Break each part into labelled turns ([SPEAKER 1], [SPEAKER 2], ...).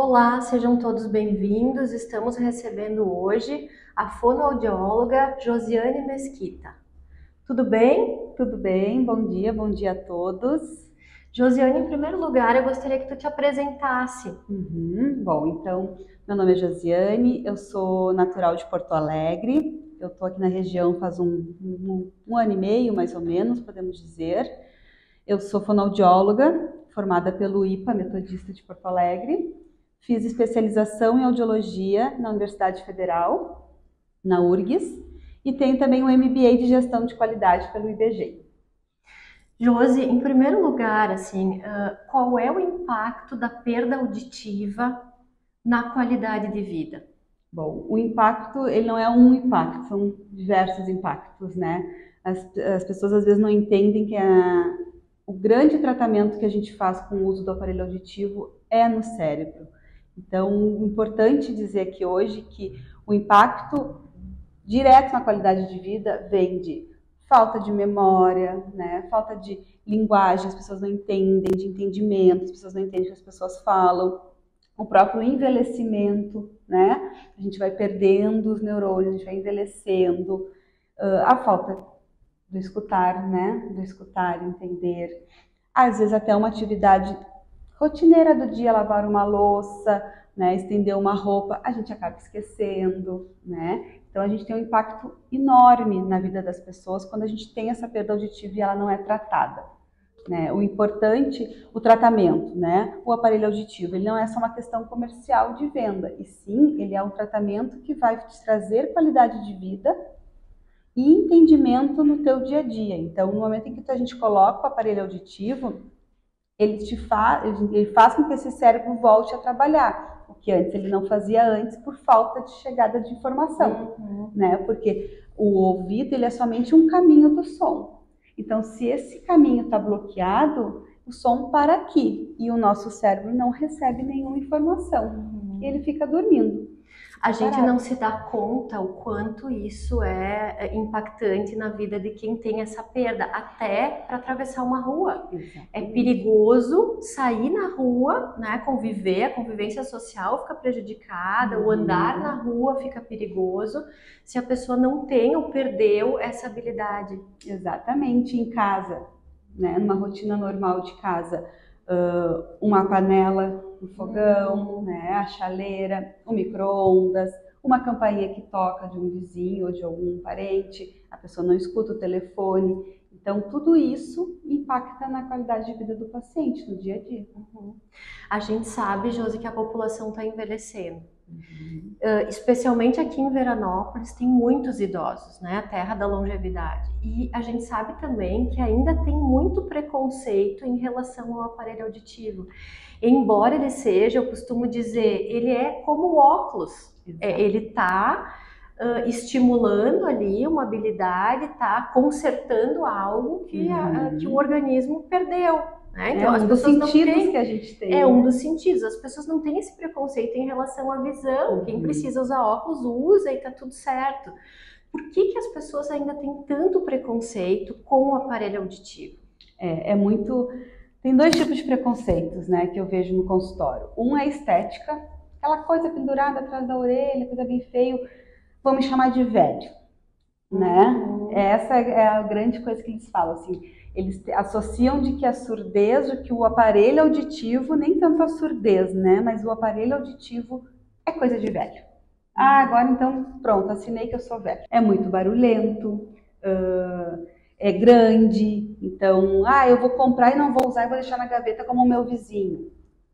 [SPEAKER 1] Olá, sejam todos bem-vindos. Estamos recebendo hoje a fonoaudióloga Josiane Mesquita. Tudo bem?
[SPEAKER 2] Tudo bem, bom dia a todos.
[SPEAKER 1] Josiane, em primeiro lugar, eu gostaria que tu te apresentasse.
[SPEAKER 2] Bom, então, meu nome é Josiane, eu sou natural de Porto Alegre, eu estou aqui na região faz um ano e meio, mais ou menos, podemos dizer. Eu sou fonoaudióloga, formada pelo IPA Metodista de Porto Alegre, fiz especialização em audiologia na Universidade Federal, na URGS, e tenho também um MBA de Gestão de Qualidade pelo IBG.
[SPEAKER 1] Josi, em primeiro lugar, qual é o impacto da perda auditiva na qualidade de vida?
[SPEAKER 2] Bom, o impacto, ele não é um impacto, são diversos impactos, né? As pessoas às vezes não entendem que o grande tratamento que a gente faz com o uso do aparelho auditivo é no cérebro. Então, importante dizer aqui hoje que o impacto direto na qualidade de vida vem de falta de memória, né? Falta de linguagem, as pessoas não entendem, de entendimento, as pessoas não entendem o que as pessoas falam, o próprio envelhecimento, né? A gente vai perdendo os neurônios, a gente vai envelhecendo, a falta do escutar, né? Do escutar, entender, às vezes até uma atividade rotineira do dia, lavar uma louça, né? Estender uma roupa, a gente acaba esquecendo, né? Então a gente tem um impacto enorme na vida das pessoas quando a gente tem essa perda auditiva e ela não é tratada, né? O importante, o tratamento, né? O aparelho auditivo, ele não é só uma questão comercial de venda, e sim, ele é um tratamento que vai te trazer qualidade de vida e entendimento no teu dia a dia. Então, no momento em que a gente coloca o aparelho auditivo, ele faz com que esse cérebro volte a trabalhar, o que antes ele não fazia antes por falta de chegada de informação, né? Porque o ouvido, ele é somente um caminho do som. Então, se esse caminho está bloqueado, o som para aqui e o nosso cérebro não recebe nenhuma informação. E ele fica dormindo.
[SPEAKER 1] A gente não se dá conta o quanto isso é impactante na vida de quem tem essa perda, até para atravessar uma rua.
[SPEAKER 2] Exatamente.
[SPEAKER 1] É perigoso sair na rua, né, conviver, a convivência social fica prejudicada, o andar na rua fica perigoso se a pessoa não tem ou perdeu essa habilidade.
[SPEAKER 2] Exatamente, em casa, né, numa rotina normal de casa, uma panela no fogão, né, a chaleira, o micro-ondas, uma campainha que toca de um vizinho ou de algum parente, a pessoa não escuta o telefone. Então, tudo isso impacta na qualidade de vida do paciente no dia a dia.
[SPEAKER 1] A gente sabe, Josi, que a população está envelhecendo. Especialmente aqui em Veranópolis tem muitos idosos, né? A terra da longevidade. E a gente sabe também que ainda tem muito preconceito em relação ao aparelho auditivo. Embora ele seja, eu costumo dizer, ele é como o óculos. Ele está estimulando ali uma habilidade, está consertando algo que o organismo perdeu. Né? Então,
[SPEAKER 2] as pessoas não têm, que a gente tem.
[SPEAKER 1] É um dos sentidos. As pessoas não têm esse preconceito em relação à visão. Quem precisa usar óculos, usa e tá tudo certo. Por que as pessoas ainda têm tanto preconceito com o aparelho auditivo?
[SPEAKER 2] Tem dois tipos de preconceitos, né, que eu vejo no consultório. Um é estética, aquela coisa pendurada atrás da orelha, coisa bem feio, vão me chamar de velho, né? Essa é a grande coisa que eles falam, assim. Eles associam de que a surdez, de que o aparelho auditivo, nem tanto a surdez, né? Mas o aparelho auditivo é coisa de velho. Agora então, pronto, assinei que eu sou velho. É muito barulhento, é grande, então, eu vou comprar e não vou usar e vou deixar na gaveta como o meu vizinho,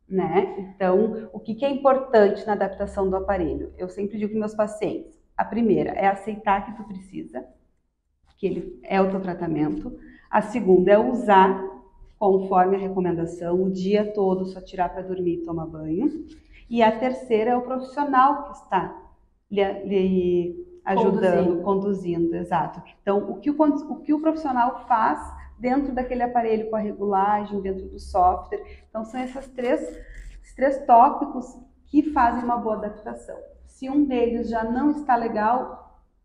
[SPEAKER 2] né? Então, o que é importante na adaptação do aparelho? Eu sempre digo para meus pacientes, a primeira é aceitar que tu precisa, que ele é o teu tratamento. A segunda é usar conforme a recomendação, o dia todo, só tirar para dormir e tomar banho. E a terceira é o profissional que está lhe ajudando, conduzindo, exato. Então, o que o profissional faz dentro daquele aparelho, com a regulagem, dentro do software. Então, são esses três tópicos que fazem uma boa adaptação. Se um deles já não está legal,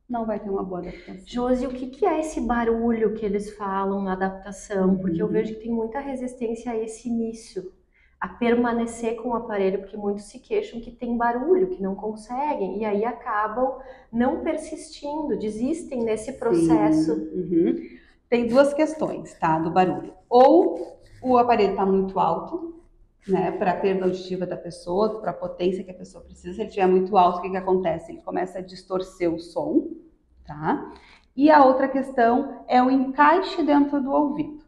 [SPEAKER 2] não vai ter uma boa adaptação.
[SPEAKER 1] Josi, o que é esse barulho que eles falam na adaptação? Porque eu vejo que tem muita resistência a esse início. a permanecer com o aparelho, porque muitos se queixam que tem barulho, que não conseguem, e aí acabam não persistindo, desistem nesse processo.
[SPEAKER 2] Tem duas questões, tá, do barulho. Ou o aparelho está muito alto, né, para a perda auditiva da pessoa, para a potência que a pessoa precisa. Se ele estiver muito alto, o que acontece? Ele começa a distorcer o som, tá? E a outra questão é o encaixe dentro do ouvido.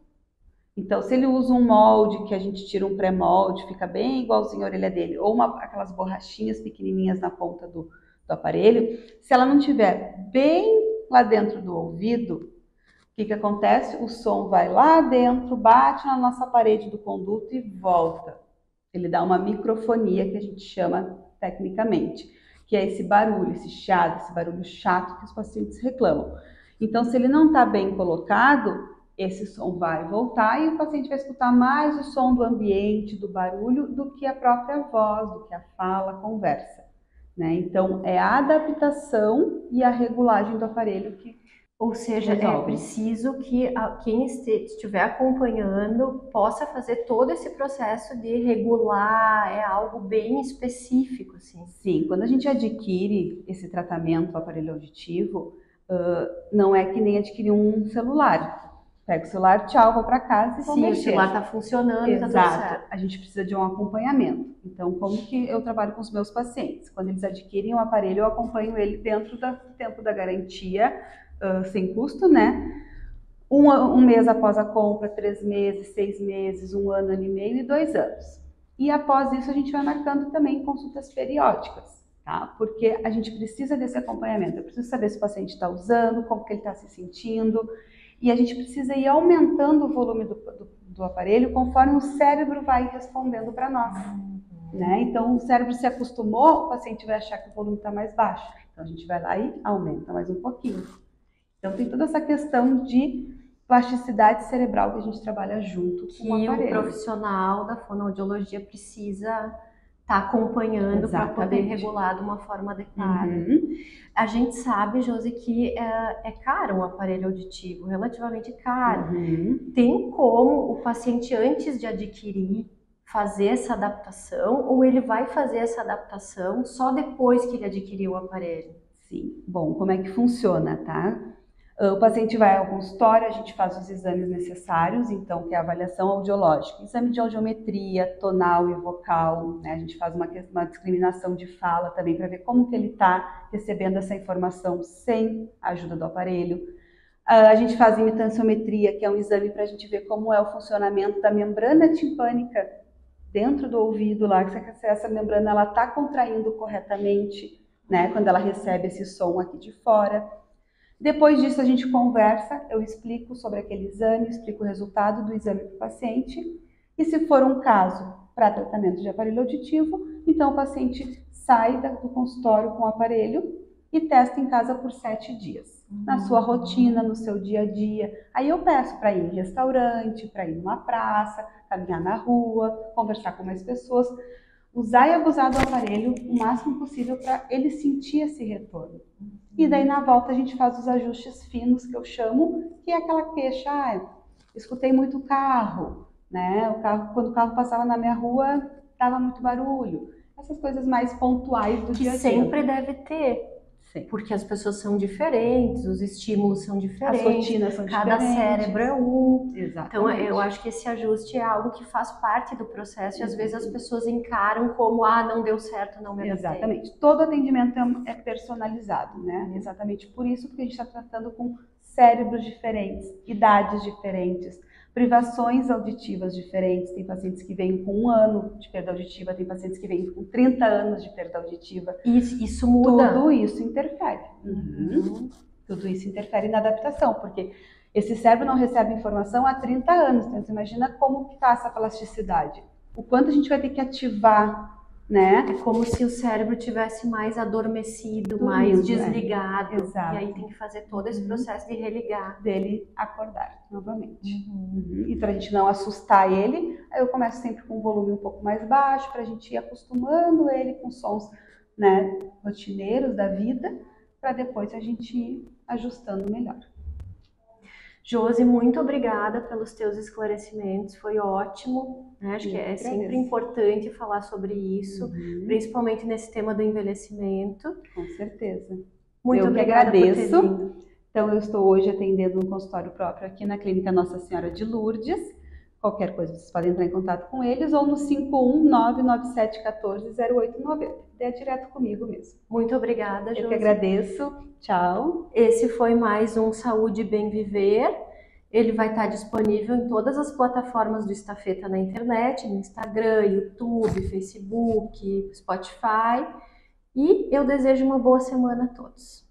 [SPEAKER 2] Então, se ele usa um molde, que a gente tira um pré-molde, fica bem igualzinho a orelha dele, ou aquelas borrachinhas pequenininhas na ponta do aparelho, se ela não estiver bem lá dentro do ouvido, o que acontece? O som vai lá dentro, bate na nossa parede do conduto e volta. Ele dá uma microfonia, que a gente chama tecnicamente, que é esse barulho, esse chiado, esse barulho chato que os pacientes reclamam. Então, se ele não está bem colocado, esse som vai voltar e o paciente vai escutar mais o som do ambiente, do barulho, do que a própria voz, do que a fala, a conversa, né? Então, é a adaptação e a regulagem do aparelho que...
[SPEAKER 1] Ou seja, é preciso que quem estiver acompanhando possa fazer todo esse processo de regular, é algo bem específico, assim.
[SPEAKER 2] Sim, quando a gente adquire esse tratamento, o aparelho auditivo, não é que nem adquirir um celular. Pega o celular, tchau, vou para casa e vou mexer.
[SPEAKER 1] Sim, o celular está funcionando, está tudo certo.
[SPEAKER 2] A gente precisa de um acompanhamento. Então, como que eu trabalho com os meus pacientes? Quando eles adquirem o aparelho, eu acompanho ele dentro do tempo da garantia, sem custo, né? Um mês após a compra, 3 meses, 6 meses, 1 ano, 1 ano e meio e 2 anos. E após isso a gente vai marcando também consultas periódicas, tá? Porque a gente precisa desse acompanhamento. Eu preciso saber se o paciente está usando, como que ele está se sentindo. E a gente precisa ir aumentando o volume do aparelho conforme o cérebro vai respondendo para nós, né? Então o cérebro se acostumou, o paciente vai achar que o volume está mais baixo. Então a gente vai lá e aumenta mais um pouquinho. Então tem toda essa questão de plasticidade cerebral que a gente trabalha junto com o aparelho.
[SPEAKER 1] Que o profissional da fonoaudiologia precisa estar acompanhando para poder regular de uma forma adequada. A gente sabe, Josi, que é caro um aparelho auditivo, relativamente caro. Tem como o paciente, antes de adquirir, fazer essa adaptação, ou ele vai fazer essa adaptação só depois que ele adquiriu o aparelho?
[SPEAKER 2] Sim. Bom, como é que funciona, tá? O paciente vai ao consultório, a gente faz os exames necessários, então, que é a avaliação audiológica, exame de audiometria, tonal e vocal, né? A gente faz uma discriminação de fala também para ver como que ele está recebendo essa informação sem a ajuda do aparelho. A gente faz imitanciometria, que é um exame para a gente ver como é o funcionamento da membrana timpânica dentro do ouvido lá, se essa membrana ela está contraindo corretamente, né? Quando ela recebe esse som aqui de fora. Depois disso a gente conversa, eu explico sobre aquele exame, explico o resultado do exame para o paciente. E se for um caso para tratamento de aparelho auditivo, então o paciente sai do consultório com o aparelho e testa em casa por 7 dias. Na sua rotina, no seu dia a dia. Aí eu peço para ir em restaurante, para ir numa praça, caminhar na rua, conversar com mais pessoas. Usar e abusar do aparelho o máximo possível para ele sentir esse retorno. E daí na volta a gente faz os ajustes finos, que eu chamo, que é aquela queixa, escutei muito o carro, né? Quando o carro passava na minha rua, dava muito barulho. Essas coisas mais pontuais do dia a dia.
[SPEAKER 1] Que sempre deve ter. Sim. Porque as pessoas são diferentes, os estímulos são diferentes,
[SPEAKER 2] as rotinas são
[SPEAKER 1] cada
[SPEAKER 2] diferentes.
[SPEAKER 1] Cérebro é um.
[SPEAKER 2] Exatamente.
[SPEAKER 1] Então eu acho que esse ajuste é algo que faz parte do processo e às vezes as pessoas encaram como, não deu certo, não me adaptei.
[SPEAKER 2] Exatamente. Todo atendimento é personalizado, né? Exatamente por isso que a gente está tratando com cérebros diferentes, idades diferentes, privações auditivas diferentes. Tem pacientes que vêm com 1 ano de perda auditiva, tem pacientes que vêm com 30 anos de perda auditiva.
[SPEAKER 1] Isso muda.
[SPEAKER 2] Tudo isso interfere. Tudo isso interfere na adaptação, porque esse cérebro não recebe informação há 30 anos. Então você imagina como que está essa plasticidade. O quanto a gente vai ter que ativar, né?
[SPEAKER 1] É como se o cérebro tivesse mais adormecido, mais desligado.
[SPEAKER 2] Exato.
[SPEAKER 1] E aí tem que fazer todo esse processo de religar.
[SPEAKER 2] Dele acordar novamente. E para a gente não assustar ele, aí eu começo sempre com um volume um pouco mais baixo, para a gente ir acostumando ele com sons, né, rotineiros da vida, para depois a gente ir ajustando melhor.
[SPEAKER 1] Josi, muito obrigada pelos teus esclarecimentos, foi ótimo, né? Acho que é sempre importante falar sobre isso, principalmente nesse tema do envelhecimento.
[SPEAKER 2] Com certeza.
[SPEAKER 1] Muito obrigada por ter vindo.
[SPEAKER 2] Então, eu estou hoje atendendo um consultório próprio aqui na Clínica Nossa Senhora de Lourdes. Qualquer coisa, vocês podem entrar em contato com eles ou no 51997140890. É direto comigo mesmo.
[SPEAKER 1] Muito obrigada, Josi.
[SPEAKER 2] Eu que agradeço. Tchau.
[SPEAKER 1] Esse foi mais um Saúde e Bem Viver. Ele vai estar disponível em todas as plataformas do Estafeta na internet, no Instagram, YouTube, Facebook, Spotify. E eu desejo uma boa semana a todos.